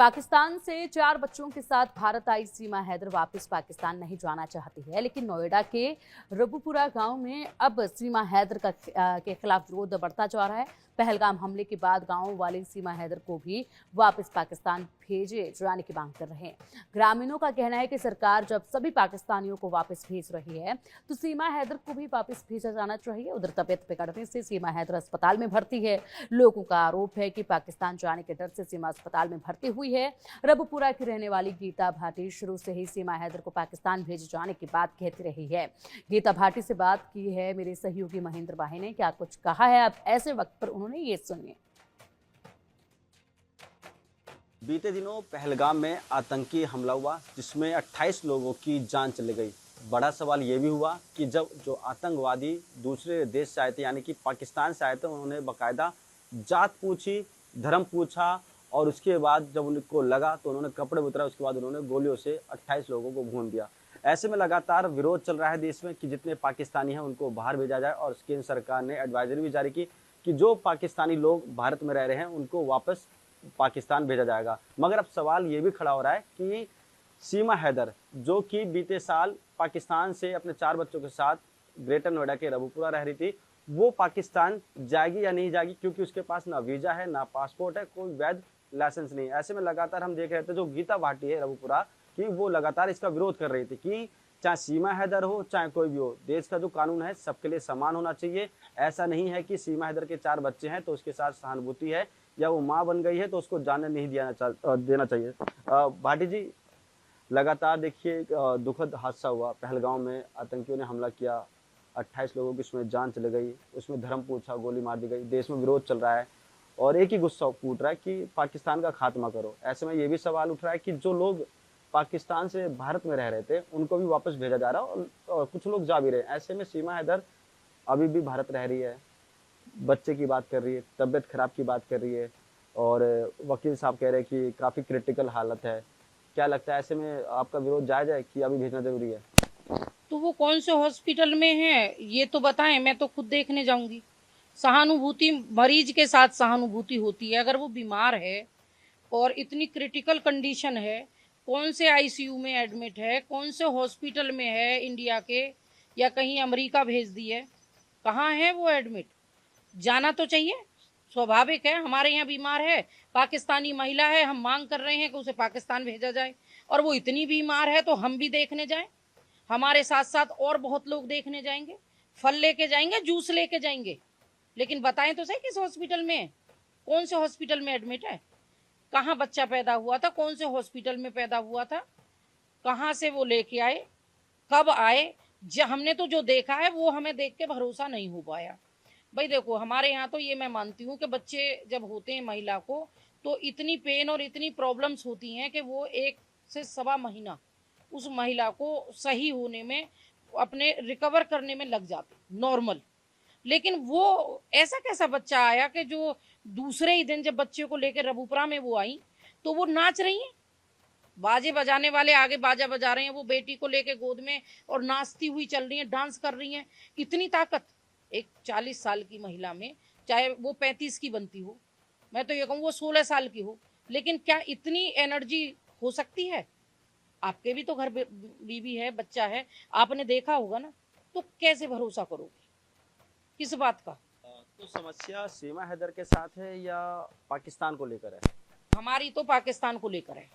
पाकिस्तान से 4 बच्चों के साथ भारत आई सीमा हैदर वापस पाकिस्तान नहीं जाना चाहती है, लेकिन नोएडा के रबुपुरा गांव में अब सीमा हैदर के खिलाफ विरोध बढ़ता जा रहा है। पहलगाम हमले के बाद गांव वाले सीमा हैदर को भी वापस पाकिस्तान भेजे जाने की मांग कर रहे हैं। ग्रामीणों का कहना है कि सरकार जब सभी पाकिस्तानियों को वापस भेज रही है तो सीमा हैदर को भी वापस भेजा जाना चाहिए। उधर तबियत बिगड़ने से सीमा हैदर अस्पताल में भर्ती है। लोगों का आरोप है कि पाकिस्तान जाने के डर से सीमा अस्पताल में भर्ती हुई है। रबुपुरा की रहने वाली गीता भाटी शुरू से ही सीमा हैदर को पाकिस्तान भेजे जाने की बात कहती रही है। गीता भाटी से बात की है मेरे सहयोगी महेंद्र भाई ने, क्या कुछ कहा है अब ऐसे वक्त पर उन्होंने, ये सुनिए। बीते दिनों पहलगाम में आतंकी हमला हुआ जिसमें 28 लोगों की जान चली गई। बड़ा सवाल ये भी हुआ कि जब जो आतंकवादी दूसरे देश से आए थे यानी कि पाकिस्तान से आए थे, उन्होंने बाकायदा जात पूछी, धर्म पूछा और उसके बाद जब उनको लगा तो उन्होंने कपड़े उतरा। उसके बाद उन्होंने गोलियों से 28 लोगों को भून दिया। ऐसे में लगातार विरोध चल रहा है देश में कि जितने पाकिस्तानी हैं उनको बाहर भेजा जाए और केंद्र सरकार ने एडवाइजरी भी जारी की कि जो पाकिस्तानी लोग भारत में रह रहे हैं उनको वापस पाकिस्तान भेजा जाएगा। मगर अब सवाल ये भी खड़ा हो रहा है कि सीमा हैदर जो कि बीते साल पाकिस्तान से अपने 4 बच्चों के साथ ग्रेटर नोएडा के रबुपुरा रह रही थी, वो पाकिस्तान जाएगी या नहीं जाएगी, क्योंकि उसके पास ना वीजा है, ना पासपोर्ट है, कोई वैध लाइसेंस नहीं है। ऐसे में लगातार हम देख रहे थे जो गीता भाटी है रबुपुरा की, वो लगातार इसका विरोध कर रही थी कि चाहे सीमा हैदर हो चाहे कोई भी हो, देश का जो कानून है सबके लिए समान होना चाहिए। ऐसा नहीं है कि सीमा हैदर के 4 बच्चे हैं तो उसके साथ सहानुभूति है या वो माँ बन गई है तो उसको जाने नहीं देना चाहिए। भाटी जी, लगातार देखिए दुखद हादसा हुआ, पहलगाम में आतंकियों ने हमला किया, 28 लोगों की उसमें जान चली गई, उसमें धर्म पूछा, गोली मार दी गई, देश में विरोध चल रहा है और एक ही गुस्सा फूट रहा है कि पाकिस्तान का खात्मा करो। ऐसे में ये भी सवाल उठ रहा है कि जो लोग पाकिस्तान से भारत में रह रहे थे उनको भी वापस भेजा जा रहा है और कुछ लोग जा भी रहे हैं। ऐसे में सीमा हैदर अभी भी भारत रह रही है, बच्चे की बात कर रही है, तबियत खराब की बात कर रही है और वकील साहब कह रहे हैं कि काफ़ी क्रिटिकल हालत है। क्या लगता है ऐसे में आपका विरोध जायज है कि अभी भेजना जरूरी है? तो वो कौन से हॉस्पिटल में है ये तो बताएं, मैं तो खुद देखने जाऊंगी। सहानुभूति, मरीज के साथ सहानुभूति होती है। अगर वो बीमार है और इतनी क्रिटिकल कंडीशन है, कौन से आईसीयू में एडमिट है, कौन से हॉस्पिटल में है इंडिया के, या कहीं अमेरिका भेज दी है, कहाँ है वो एडमिट, जाना तो चाहिए। स्वाभाविक है, हमारे यहाँ बीमार है, पाकिस्तानी महिला है, हम मांग कर रहे हैं कि उसे पाकिस्तान भेजा जाए और वो इतनी बीमार है तो हम भी देखने जाएं। हमारे साथ साथ और बहुत लोग देखने जाएंगे, फल लेके जाएंगे, जूस लेके जाएंगे, लेकिन बताएं तो सही किस हॉस्पिटल में है, कौन से हॉस्पिटल में एडमिट है, कहाँ बच्चा पैदा हुआ था, कौन से हॉस्पिटल में पैदा हुआ था, कहाँ से वो लेके आए, कब आए। हमने तो जो देखा है वो हमें देख के भरोसा नहीं हो पाया। भाई देखो, हमारे यहाँ तो ये मैं मानती हूँ कि बच्चे जब होते हैं महिला को तो इतनी पेन और इतनी प्रॉब्लम्स होती हैं कि वो 1 से सवा महीना उस महिला को सही होने में, अपने रिकवर करने में लग जाते नॉर्मल। लेकिन वो ऐसा कैसा बच्चा आया कि जो दूसरे ही दिन जब बच्चे को लेकर रबुपुरा में वो आई तो वो नाच रही हैं, बाजे बजाने वाले आगे बाजा बजा रहे हैं, वो बेटी को लेके गोद में और नाचती हुई चल रही हैं, डांस कर रही हैं। इतनी ताकत एक 40 साल की महिला में, चाहे वो 35 की बनती हो, मैं तो ये कहूँ वो 16 साल की हो, लेकिन क्या इतनी एनर्जी हो सकती है? आपके भी तो घर बीवी है, बच्चा है, आपने देखा होगा ना, तो कैसे भरोसा करोगे किस बात का? तो समस्या सीमा हैदर के साथ है या पाकिस्तान को लेकर है? हमारी तो पाकिस्तान को लेकर है।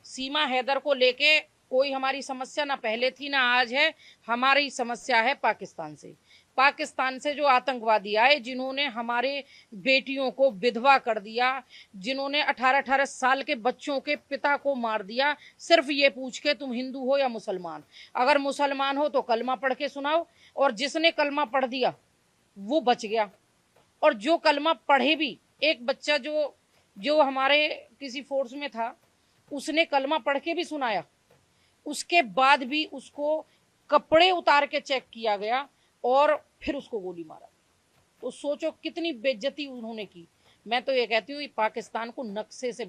सीमा हैदर को लेके कोई हमारी समस्या ना पहले थी ना आज है। हमारी समस्या है पाकिस्तान से। पाकिस्तान से जो आतंकवादी आए, जिन्होंने हमारे बेटियों को विधवा कर दिया, जिन्होंने 18-18 साल के बच्चों के पिता को मार दिया, सिर्फ ये पूछ के तुम हिंदू हो या मुसलमान। अगर मुसलमान हो तो कलमा पढ़ के सुनाओ, और जिसने कलमा पढ़ दिया वो बच गया, और जो कलमा पढ़े भी, एक बच्चा जो हमारे किसी फोर्स में था, उसने कलमा पढ़ के भी सुनाया, उसके बाद भी उसको कपड़े उतार के चेक किया गया और फिर उसको गोली मारा। तो सोचो कितनी बेइज्जती उन्होंने की। मैं तो ये कहती हूँ पाकिस्तान को नक्शे से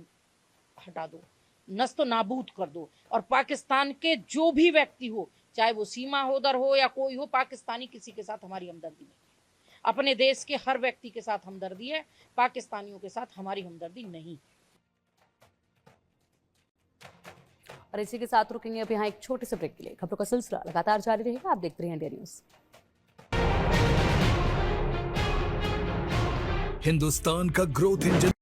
हटा दो, नस्त नाबूद कर दो, और पाकिस्तान के जो भी व्यक्ति हो, चाहे वो सीमा हैदर हो या कोई हो, पाकिस्तानी किसी के साथ हमारी हमदर्दी नहीं है। अपने देश के हर व्यक्ति के साथ हमदर्दी है, पाकिस्तानियों के साथ हमारी हमदर्दी नहीं। और इसी के साथ रुकेंगे अब यहाँ एक छोटे से ब्रेक के लिए। खबरों का सिलसिला लगातार जारी रहेगा, आप देखते रहिए इंडिया न्यूज। हिंदुस्तान का ग्रोथ इंजन